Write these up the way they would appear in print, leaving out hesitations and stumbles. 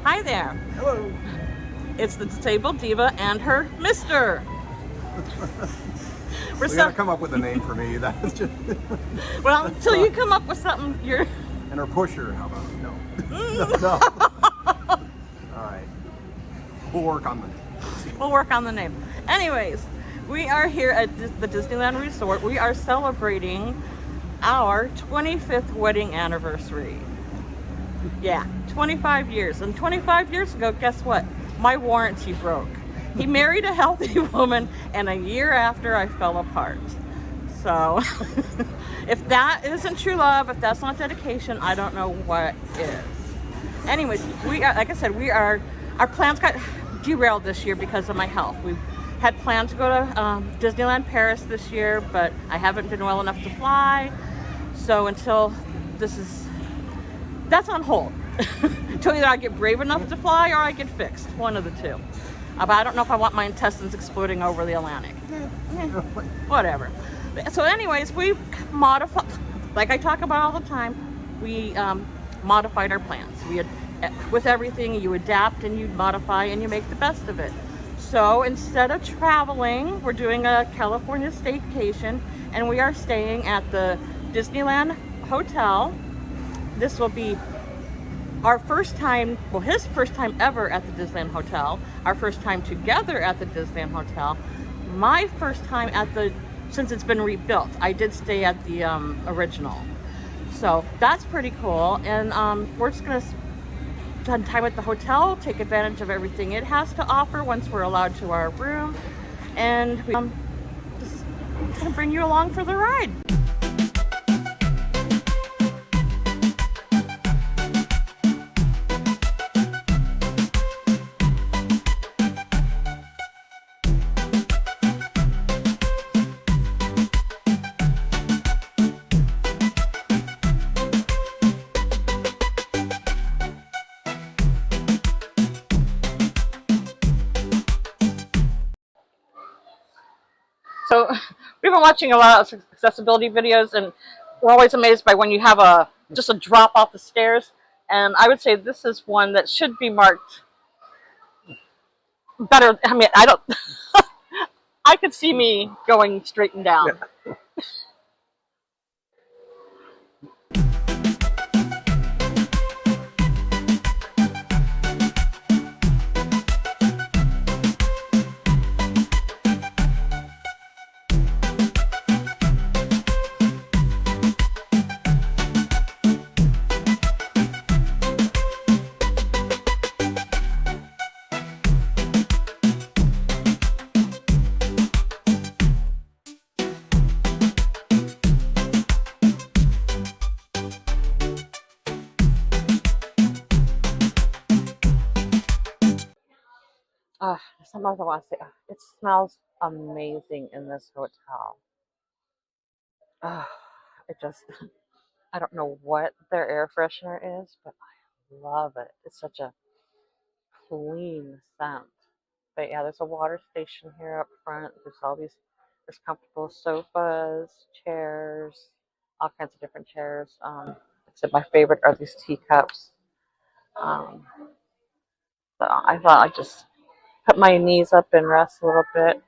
Hi there. Hello. It's the disabled diva and her mister. We gotta come up with a name for me. That's just. Well, until you come up with something, you're. And her pusher. How about no? No. All right. We'll work on the name. We'll work on the name. Anyways, we are here at the Disneyland Resort. We are celebrating our 25th wedding anniversary. Yeah, 25 years. And 25 years ago, guess what? My warranty broke. He married a healthy woman, and a year after, I fell apart. So, if that isn't true love, if that's not dedication, I don't know what is. Anyways, we are, like I said, our plans got derailed this year because of my health. We had planned to go to Disneyland Paris this year, but I haven't been well enough to fly. So until that's on hold. Until either I get brave enough to fly or I get fixed, one of the two. But I don't know if I want my intestines exploding over the Atlantic. Whatever. So anyways, we've modified, like I talk about all the time, we modified our plans. We had, with everything, you adapt and you modify and you make the best of it. So instead of traveling, we're doing a California staycation, and we are staying at the Disneyland Hotel. This will be our first time, well, his first time ever at the Disneyland Hotel, our first time together at the Disneyland Hotel, my first time since it's been rebuilt. I did stay at the original. So that's pretty cool. And we're just gonna spend time at the hotel, take advantage of everything it has to offer once we're allowed to our room. And we just gonna bring you along for the ride. So we've been watching a lot of accessibility videos, and we're always amazed by when you have just a drop off the stairs. And I would say this is one that should be marked better. I mean, I don't. I could see me going straight and down. Yeah. Something else I want to say. It smells amazing in this hotel. It just, I don't know what their air freshener is, but I love it. It's such a clean scent. But yeah, there's a water station here up front. There's comfortable sofas, chairs, all kinds of different chairs. Except my favorite are these teacups. So I thought I'd just put my knees up and rest a little bit.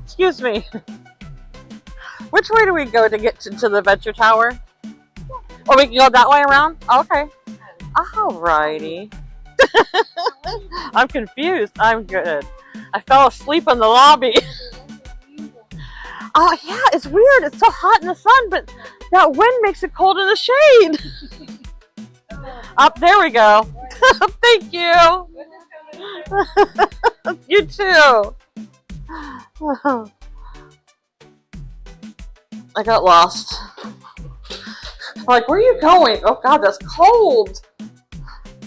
Excuse me. Which way do we go to get to the Adventure Tower? Or we can go that way around? Okay. Alrighty. I'm confused. I'm good. I fell asleep in the lobby. Oh, yeah, it's weird. It's so hot in the sun, but that wind makes it cold in the shade. Up there we go. Thank you. You too. I got lost. Like, where are you going? Oh God, that's cold.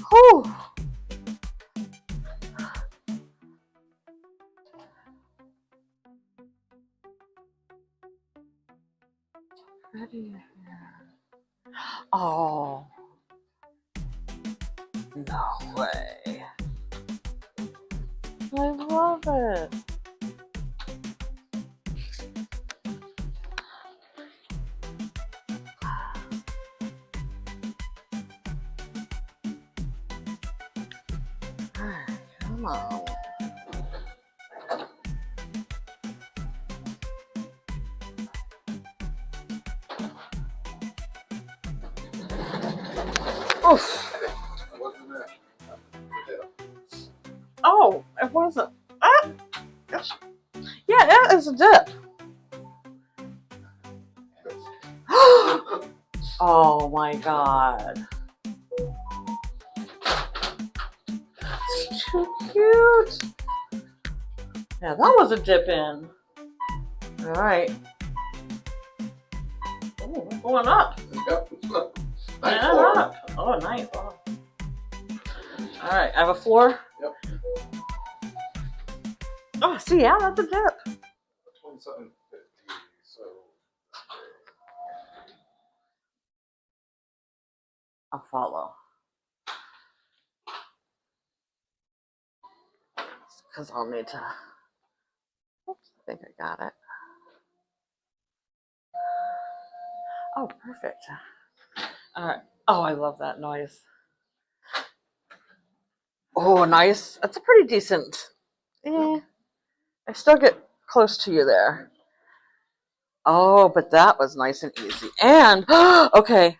Whew. Oh, no way. I love it. Come on. Oof. Oh, it wasn't. Ah, gosh. Yeah, it is a dip. Oh my God. It's too cute. Yeah, that was a dip in. All right. Oh, we're going up. Yep. Nice Yeah, floor. up. Oh, nice. Oh. All right, I have a floor. Yep. Oh, see, yeah, that's a dip. 2750. So I'll follow. Because I'll need to. Oops, I think I got it. Oh, perfect. All right. Oh, I love that noise. Oh, nice. That's a pretty decent. Yeah. I still get close to you there. Oh, but that was nice and easy. And, okay,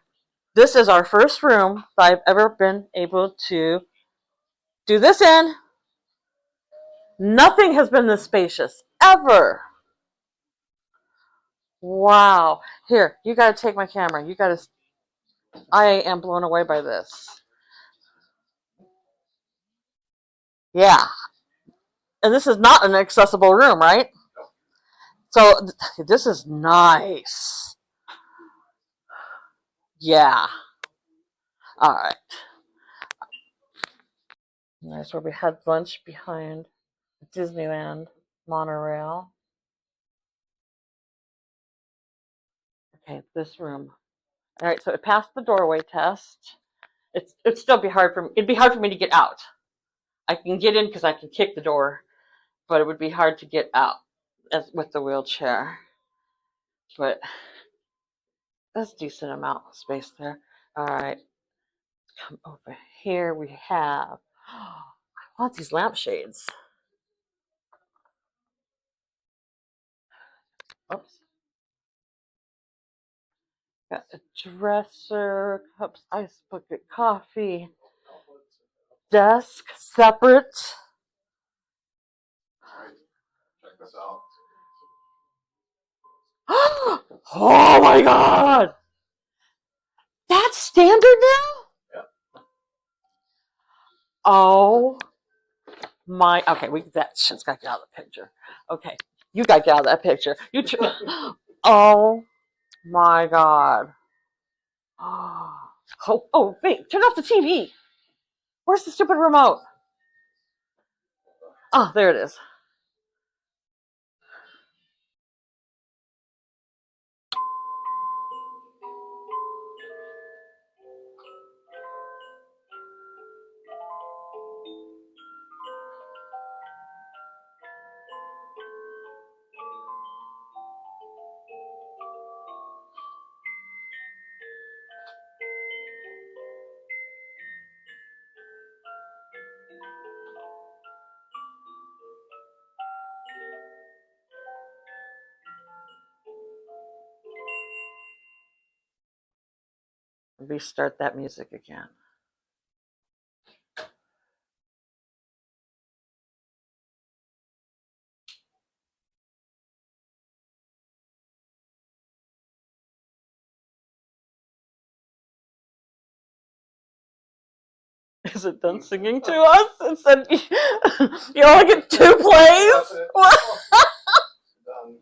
this is our first room that I've ever been able to do this in. Nothing has been this spacious, ever. Wow. Here, you got to take my camera. You got to. I am blown away by this. Yeah. And this is not an accessible room, right? So this is nice. Yeah. All right. Nice. Where we had lunch behind Disneyland monorail. Okay, this room. All right, so it passed the doorway test. It'd still be hard for me. It'd be hard for me to get out. I can get in because I can kick the door, but it would be hard to get out with the wheelchair. But that's a decent amount of space there. All right, come over here. We have. I want these lampshades. Oops. Got a dresser, cups, ice bucket, coffee, desk separate. check this out. Oh my God! That's standard now? Yeah. Oh my. Okay, that shit's got to get out of the picture. Okay, you got to get out of that picture. Oh my God. Oh, wait, turn off the TV. Where's the stupid remote? Oh, there it is. Restart that music again. Is it done singing to us? It said you only get 2 plays? That's it. Done.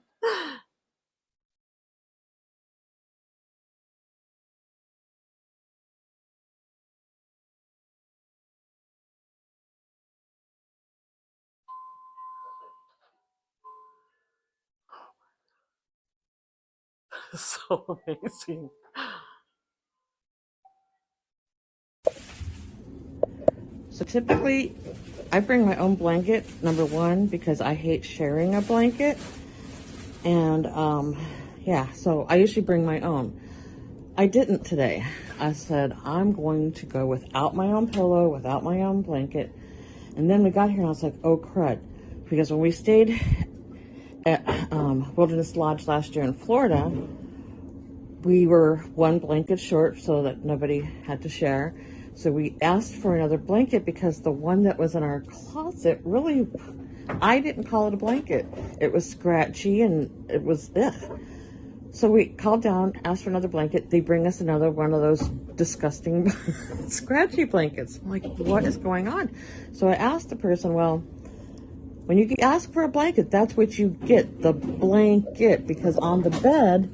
So amazing. So typically, I bring my own blanket, number one, because I hate sharing a blanket. And yeah, so I usually bring my own. I didn't today. I said, I'm going to go without my own pillow, without my own blanket. And then we got here and I was like, oh crud. Because when we stayed at Wilderness Lodge last year in Florida, we were one blanket short so that nobody had to share. So we asked for another blanket because the one that was in our closet really, I didn't call it a blanket. It was scratchy and it was ugh. So we called down, asked for another blanket. They bring us another one of those disgusting scratchy blankets. I'm like, what is going on? So I asked the person, well, when you ask for a blanket, that's what you get, the blanket, because on the bed,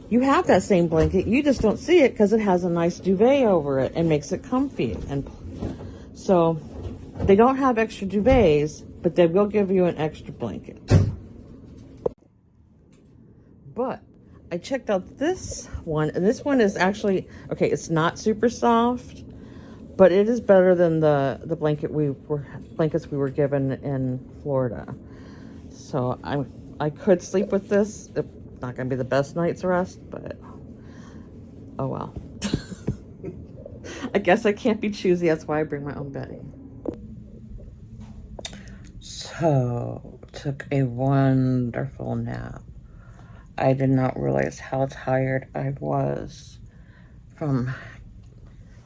you have that same blanket. You just don't see it because it has a nice duvet over it and makes it comfy. And so they don't have extra duvets, but they will give you an extra blanket. But I checked out this one, and this one is actually, okay, it's not super soft, but it is better than the blankets we were given in Florida. So I could sleep with this. It's not gonna be the best night's rest, but oh well. I guess I can't be choosy. That's why I bring my own bedding. So took a wonderful nap. I did not realize how tired I was from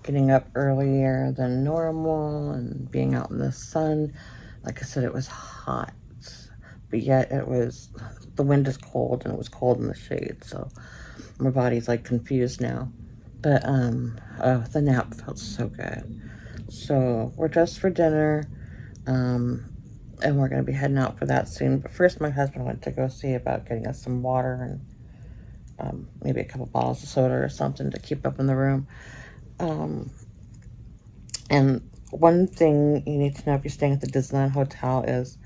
getting up earlier than normal and being out in the sun. Like I said, it was hot, but yet the wind is cold and it was cold in the shade. So my body's like confused now. But the nap felt so good. So we're dressed for dinner. And we're going to be heading out for that soon. But first, my husband went to go see about getting us some water and maybe a couple bottles of soda or something to keep up in the room. And one thing you need to know if you're staying at the Disneyland Hotel is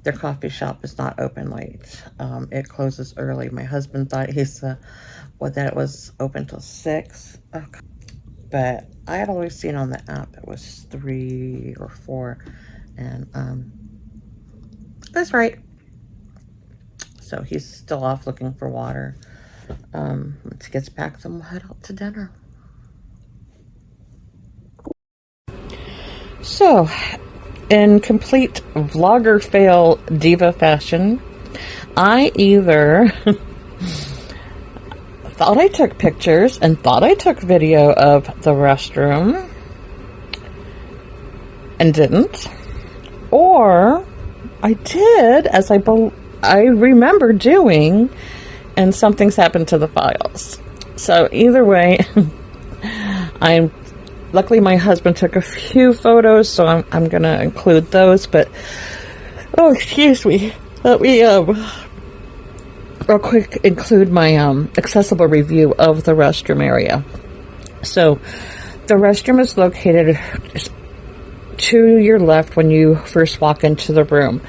their coffee shop is not open late. It closes early. My husband thought that it was open till 6. But I had always seen on the app it was 3 or 4. And that's right. So he's still off looking for water. Once he gets back, then we'll head out to dinner. So, in complete vlogger fail diva fashion, I either thought I took pictures and thought I took video of the restroom and didn't, or I did, as I remember doing, and something's happened to the files. So either way, luckily my husband took a few photos, so I'm gonna include those. But oh, excuse me, let me real quick include my accessible review of the restroom area. So the restroom is located to your left when you first walk into the room.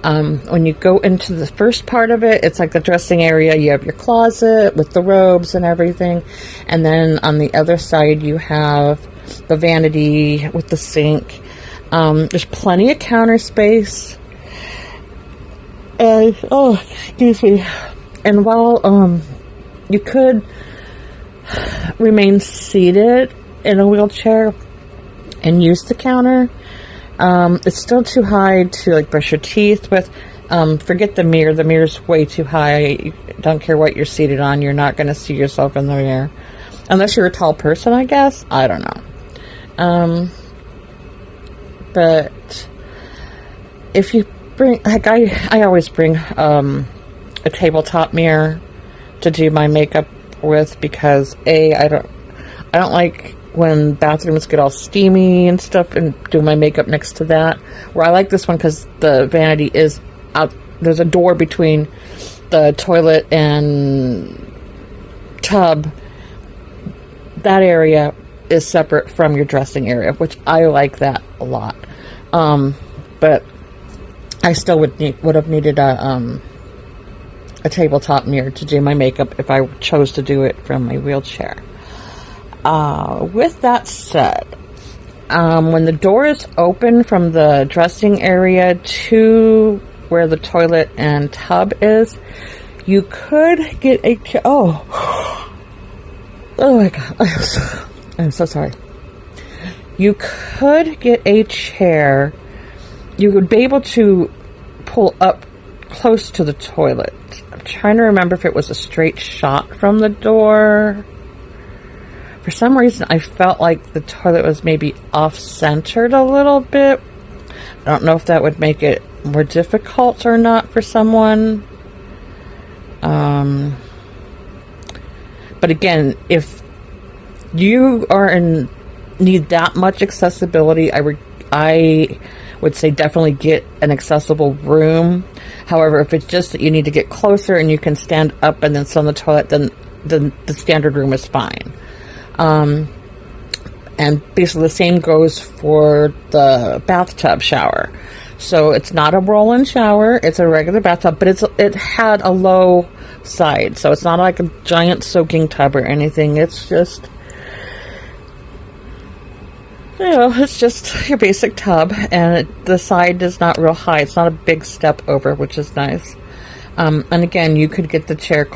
When you go into the first part of it, it's like the dressing area. You have your closet with the robes and everything. And then on the other side, you have the vanity with the sink. There's plenty of counter space. And, oh, excuse me. And while you could remain seated in a wheelchair and use the counter, it's still too high to like brush your teeth with. Forget the mirror. The mirror's way too high. You don't care what you're seated on. You're not going to see yourself in the mirror. Unless you're a tall person, I guess. I don't know. But if you bring, like I always bring a tabletop mirror to do my makeup with, because I don't like when bathrooms get all steamy and stuff and do my makeup next to that. Where I like this one because the vanity is out. There's a door between the toilet and tub. That area is separate from your dressing area, which I like that a lot. But I still would have needed a a tabletop mirror to do my makeup if I chose to do it from my wheelchair. With that said, when the door is open from the dressing area to where the toilet and tub is, you could get a oh my god, I'm so sorry. You could get a chair. You would be able to pull up close to the toilet. I'm trying to remember if it was a straight shot from the door. For some reason, I felt like the toilet was maybe off-centered a little bit. I don't know if that would make it more difficult or not for someone. But again, if you need that much accessibility, I would say definitely get an accessible room. However, if it's just that you need to get closer and you can stand up and then sit on the toilet, then the standard room is fine. And basically the same goes for the bathtub shower. So it's not a roll-in shower, it's a regular bathtub, but it had a low side. So it's not like a giant soaking tub or anything. It's just, it's just your basic tub, and the side is not real high. It's not a big step over, which is nice. And again, you could get the chair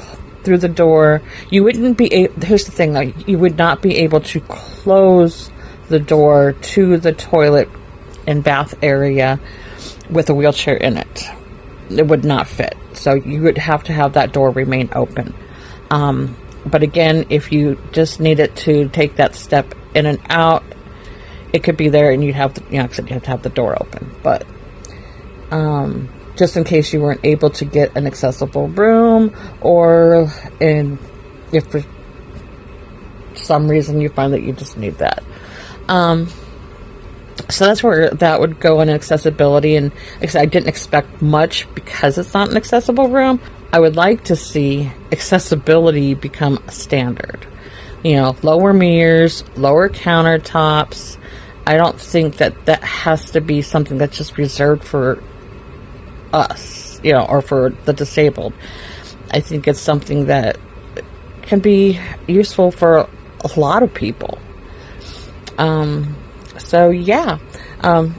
through the door. You wouldn't be here's the thing though, you would not be able to close the door to the toilet and bath area with a wheelchair in it. It would not fit. So you would have to have that door remain open. But again, if you just needed to take that step in and out, it could be there, and you'd have to, you have to have the door open. But just in case you weren't able to get an accessible room, or if for some reason you find that you just need that. So that's where that would go in accessibility. And I didn't expect much because it's not an accessible room. I would like to see accessibility become a standard. Lower mirrors, lower countertops. I don't think that has to be something that's just reserved for us, or for the disabled. I think it's something that can be useful for a lot of people. So yeah. And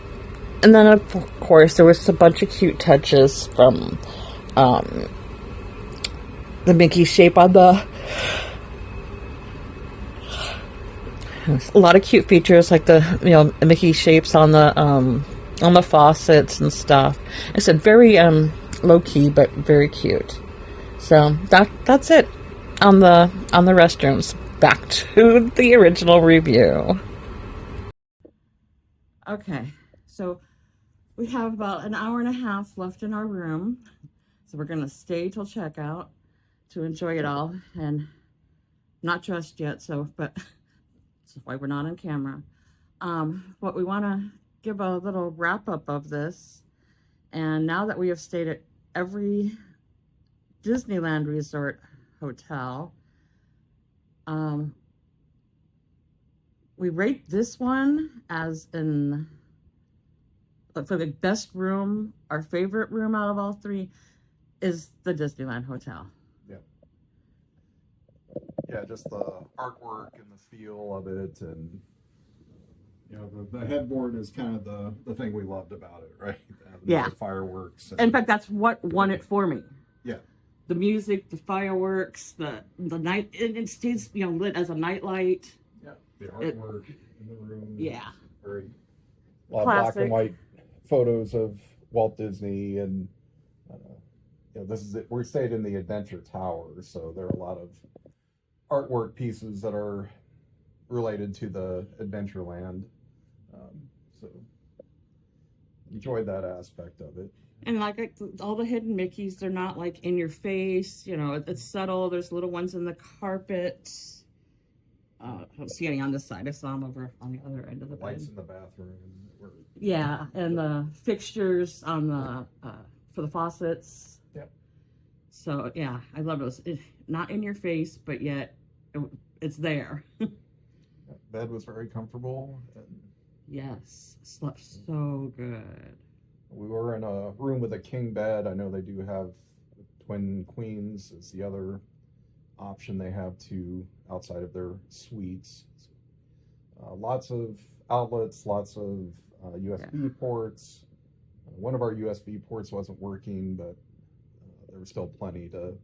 then of course there was a bunch of cute touches from the Mickey shape on the, a lot of cute features like the Mickey shapes on the faucets and stuff. I said very low key but very cute. So that's it on the restrooms. Back to the original review. Okay, so we have about an hour and a half left in our room, so we're gonna stay till checkout to enjoy it all. And not dressed yet, but that's why we're not on camera. But we want to give a little wrap up of this. And now that we have stayed at every Disneyland Resort hotel, we rate this one as for the best room. Our favorite room out of all three is the Disneyland Hotel. Yeah, just the artwork and the feel of it, and the headboard is kind of the thing we loved about it, right? Yeah. The fireworks. In fact, that's what won it for me. Yeah. The music, the fireworks, the night, it stays lit as a nightlight. Yeah. The artwork in the room. Yeah. Very a lot of black and white photos of Walt Disney, and this is it. We stayed in the Adventure Tower, so there are a lot of artwork pieces that are related to the Adventureland. So enjoyed that aspect of it. And like all the hidden Mickeys, they're not like in your face, it's subtle. There's little ones in the carpet. I don't see any on this side. I saw them over on the other end of the bed. Lights in the bathroom. Yeah, and the fixtures on the for the faucets. Yep. So yeah, I love those. Not in your face, but yet it's there. Bed was very comfortable. And yes, slept so good. we were in a room with a king bed. I know they do have twin queens is the other option they have too, outside of their suites. Lots of outlets, lots of USB ports. One of our USB ports wasn't working, but there was still plenty to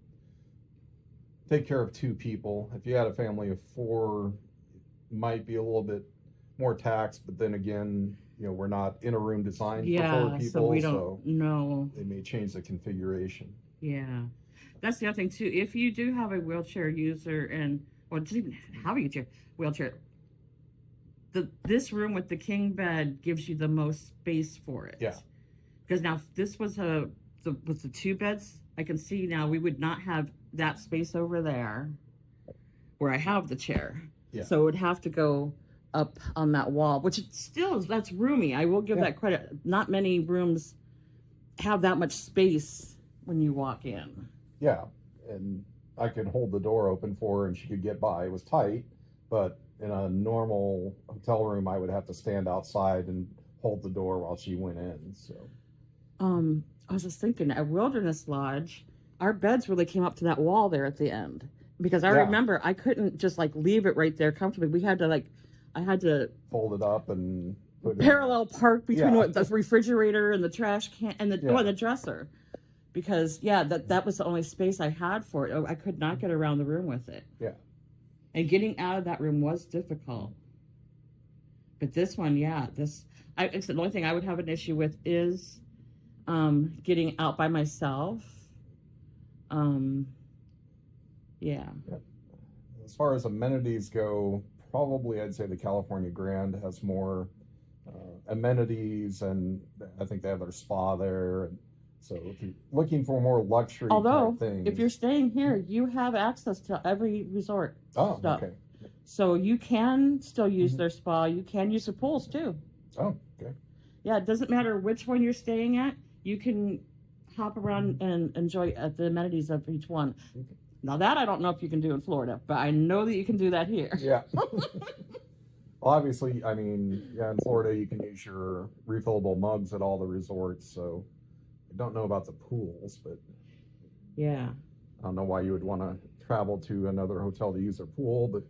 take care of 2 people. If you had a family of 4, might be a little bit more taxed, but then again, we're not in a room designed for 4 people, so we don't know. They may change the configuration. Yeah, that's the other thing too. If you do have a wheelchair user or just even have a wheelchair, this room with the king bed gives you the most space for it. Yeah. Because now if this was with the 2 beds, I can see now we would not have that space over there where I have the chair. Yeah. So it would have to go up on that wall, which that's roomy. I will give that credit. Not many rooms have that much space when you walk in. Yeah, and I could hold the door open for her and she could get by. It was tight, but in a normal hotel room, I would have to stand outside and hold the door while she went in. So, I was just thinking, at Wilderness Lodge, our beds really came up to that wall there at the end, because I remember I couldn't just leave it right there comfortably. We had to I had to fold it up and put parallel park between the refrigerator and the trash can and the dresser, because that was the only space I had for it. I could not get around the room with it. Yeah. And getting out of that room was difficult. But this one, it's the only thing I would have an issue with is getting out by myself. As far as amenities go, probably I'd say the California Grand has more amenities, and I think they have their spa there. And so if you're looking for more luxury type things, if you're staying here, you have access to every resort stuff. Okay. So you can still use their spa. You can use their pools too. Oh, okay. Yeah, it doesn't matter which one you're staying at. You can hop around and enjoy the amenities of each one. Okay. Now that I don't know if you can do in Florida, but I know that you can do that here. Yeah. Well, obviously, in Florida you can use your refillable mugs at all the resorts. So I don't know about the pools, but yeah, I don't know why you would want to travel to another hotel to use their pool, but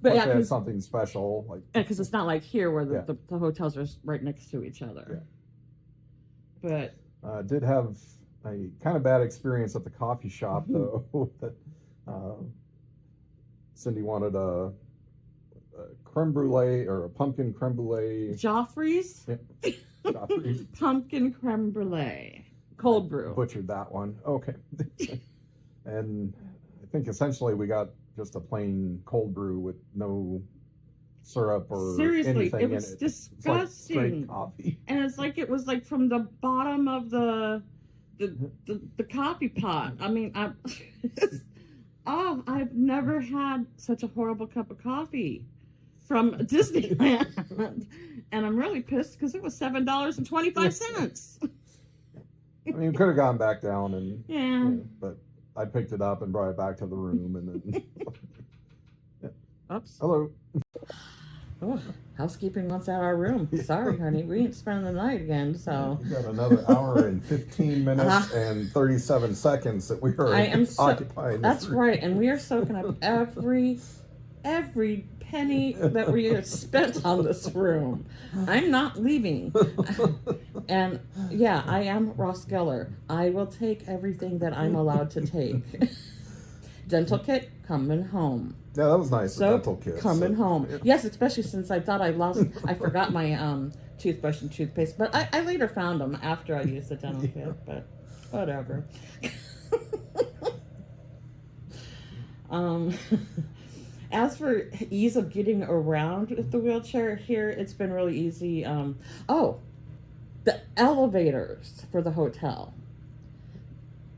they have something special, because it's not like here where the hotels are right next to each other. Yeah. But did have a kind of bad experience at the coffee shop though. That Cindy wanted a creme brulee or a pumpkin creme brulee. Joffrey's? Yeah. Joffrey's. Pumpkin creme brulee. Cold brew. Butchered that one. Okay. And I think essentially we got just a plain cold brew with no syrup or anything it was in it. Disgusting. It's straight coffee. And it was from the bottom of the coffee pot. I've never had such a horrible cup of coffee from Disneyland. And I'm really pissed because it was $7.25. We could have gone back down and but I picked it up and brought it back to the room and then Oops. Hello. Oh, housekeeping wants out our room. Sorry, honey. We ain't spending the night again, so. We've got another hour and 15 minutes and 37 seconds that we are occupying. That's right, and we are soaking up every penny that we have spent on this room. I'm not leaving. And I am Ross Geller. I will take everything that I'm allowed to take. Dental kit, coming home. Yeah, that was nice. Soap, dental kit. coming home. Yeah. Yes, especially since I thought I forgot my toothbrush and toothpaste. But I later found them after I used the dental kit. But whatever. As for ease of getting around with the wheelchair here, it's been really easy. The elevators for the hotel.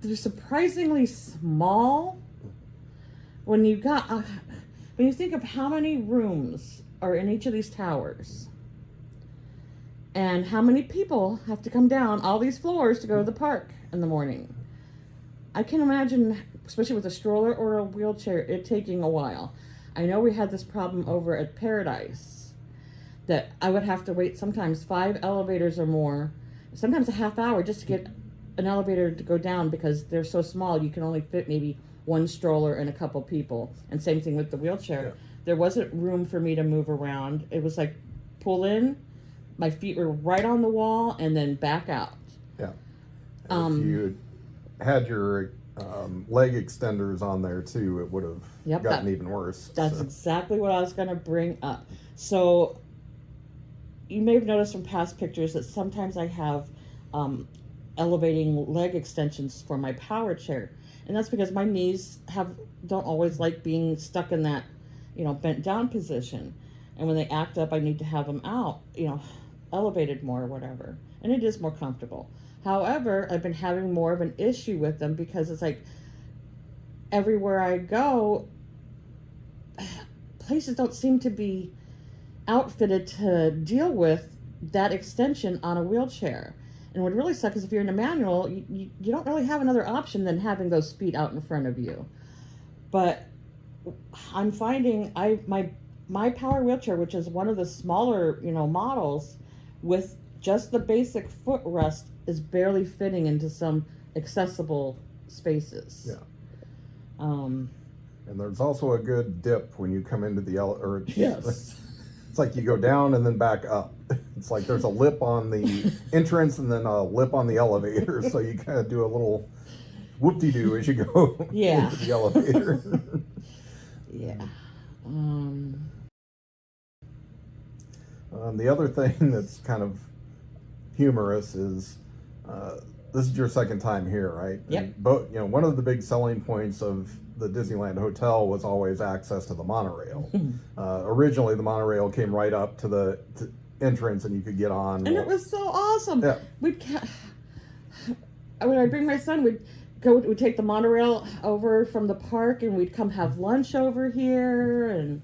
They're surprisingly small. When you think of how many rooms are in each of these towers and how many people have to come down all these floors to go to the park in the morning, I can imagine, especially with a stroller or a wheelchair, it taking a while. I know we had this problem over at Paradise that I would have to wait sometimes 5 elevators or more, sometimes a half hour just to get an elevator to go down because they're so small. You can only fit maybe one stroller and a couple people. And same thing with the wheelchair. Yeah. There wasn't room for me to move around. It was like pull in, my feet were right on the wall, and then back out. Yeah. And if you had your leg extenders on there too, it would have gotten even worse. That's exactly what I was going to bring up. So you may have noticed from past pictures that sometimes I have elevating leg extensions for my power chair, and that's because my knees don't always like being stuck in that, bent down position, and when they act up, I need to have them out, elevated more or whatever, and it is more comfortable. However, I've been having more of an issue with them because it's like everywhere I go, places don't seem to be outfitted to deal with that extension on a wheelchair. And what really sucks is if you're in a manual, you don't really have another option than having those feet out in front of you. But I'm finding my power wheelchair, which is one of the smaller, models, with just the basic footrest, is barely fitting into some accessible spaces. Yeah. And there's also a good dip when you come into the elevator. Yes. It's like you go down and then back up. It's like there's a lip on the entrance and then a lip on the elevator. So you kind of do a little whoop-de-doo as you go into the elevator. Yeah. The other thing that's kind of humorous is this is your second time here, right? Yep. But one of the big selling points of the Disneyland Hotel was always access to the monorail. Originally, the monorail came right up to the entrance, and you could get on. And it was so awesome. Yeah. When I'd bring my son, we'd take the monorail over from the park, and we'd come have lunch over here. And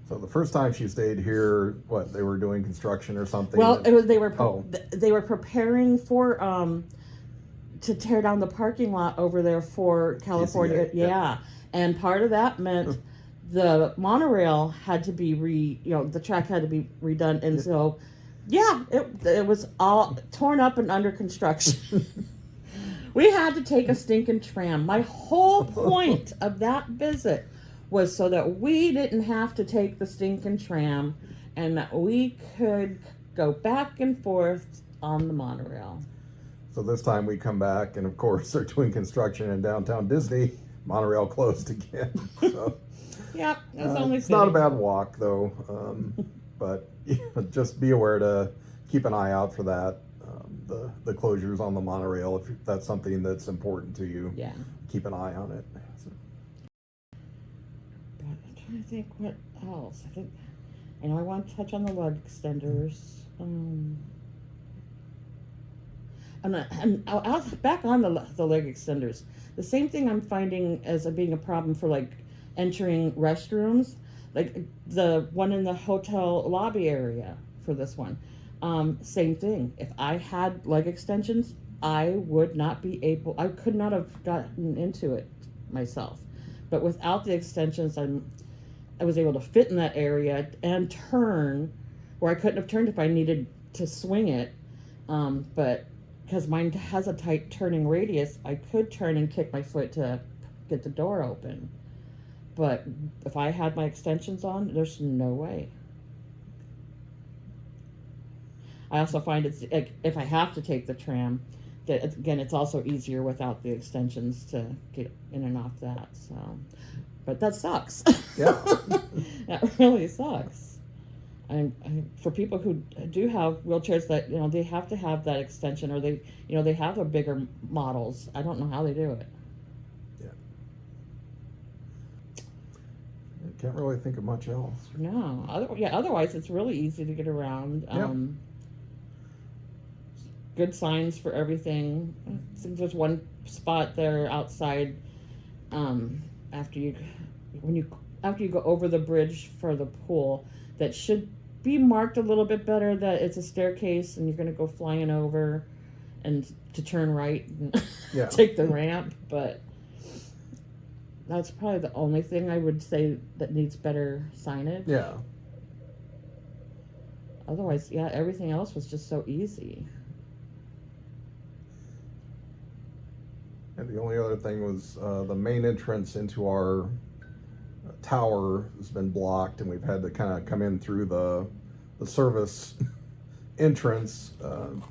so the first time she stayed here, they were doing construction or something? Well, they were preparing for to tear down the parking lot over there for California. PCA, yeah. And part of that meant the monorail had to be the track had to be redone, and so it was all torn up and under construction. We had to take a stinking tram. My whole point of that visit was so that we didn't have to take the stinking tram, and that we could go back and forth on the monorail. So this time we come back, and of course they're doing construction in downtown Disney. Monorail closed again. So, yeah, it's only it's not a bad walk though, but just be aware to keep an eye out for that. The closures on the monorail, if that's something that's important to you. Yeah. Keep an eye on it. So. But I'm trying to think what else. I want to touch on the leg extenders. I'll back on the leg extenders. The same thing I'm finding as being a problem for like entering restrooms, like the one in the hotel lobby area for this one. Same thing. If I had leg extensions, I could not have gotten into it myself. But without the extensions, I was able to fit in that area and turn where I couldn't have turned if I needed to swing it. But because mine has a tight turning radius, I could turn and kick my foot to get the door open. But if I had my extensions on, there's no way. I also find it's like if I have to take the tram, that again, it's also easier without the extensions to get in and off that. So, but that sucks. Yeah, that really sucks. For people who do have wheelchairs that they have to have that extension, or they have the bigger models. I don't know how they do it. Yeah. I can't really think of much else. No. Otherwise, it's really easy to get around. Yeah. Good signs for everything. I think there's one spot there outside. After you go over the bridge for the pool, that should be marked a little bit better that it's a staircase and you're going to go flying over and to turn right and take the ramp. But that's probably the only thing I would say that needs better signage. Yeah. Otherwise, everything else was just so easy. And the only other thing was the main entrance into our tower has been blocked, and we've had to kind of come in through the service entrance,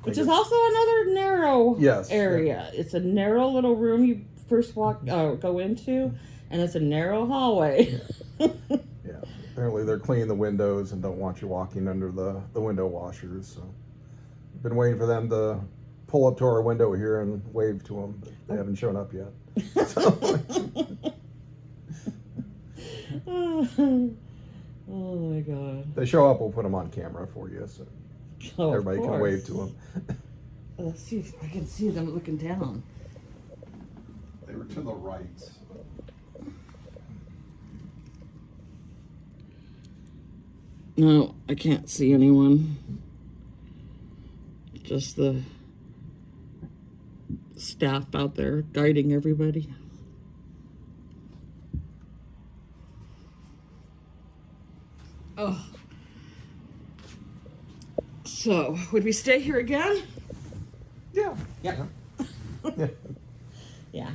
which is also another narrow area. Yeah. It's a narrow little room you first go into, and it's a narrow hallway. Yeah, apparently they're cleaning the windows and don't want you walking under the window washers. So I've been waiting for them to pull up to our window here and wave to them, but they haven't shown up yet. Oh my god. If they show up, we'll put them on camera for you, so everybody can wave to them. Let's see if I can see them looking down. They were to the right. No, I can't see anyone. Just the staff out there guiding everybody. Oh. So, would we stay here again? Yeah. Yep. Yeah. Yeah.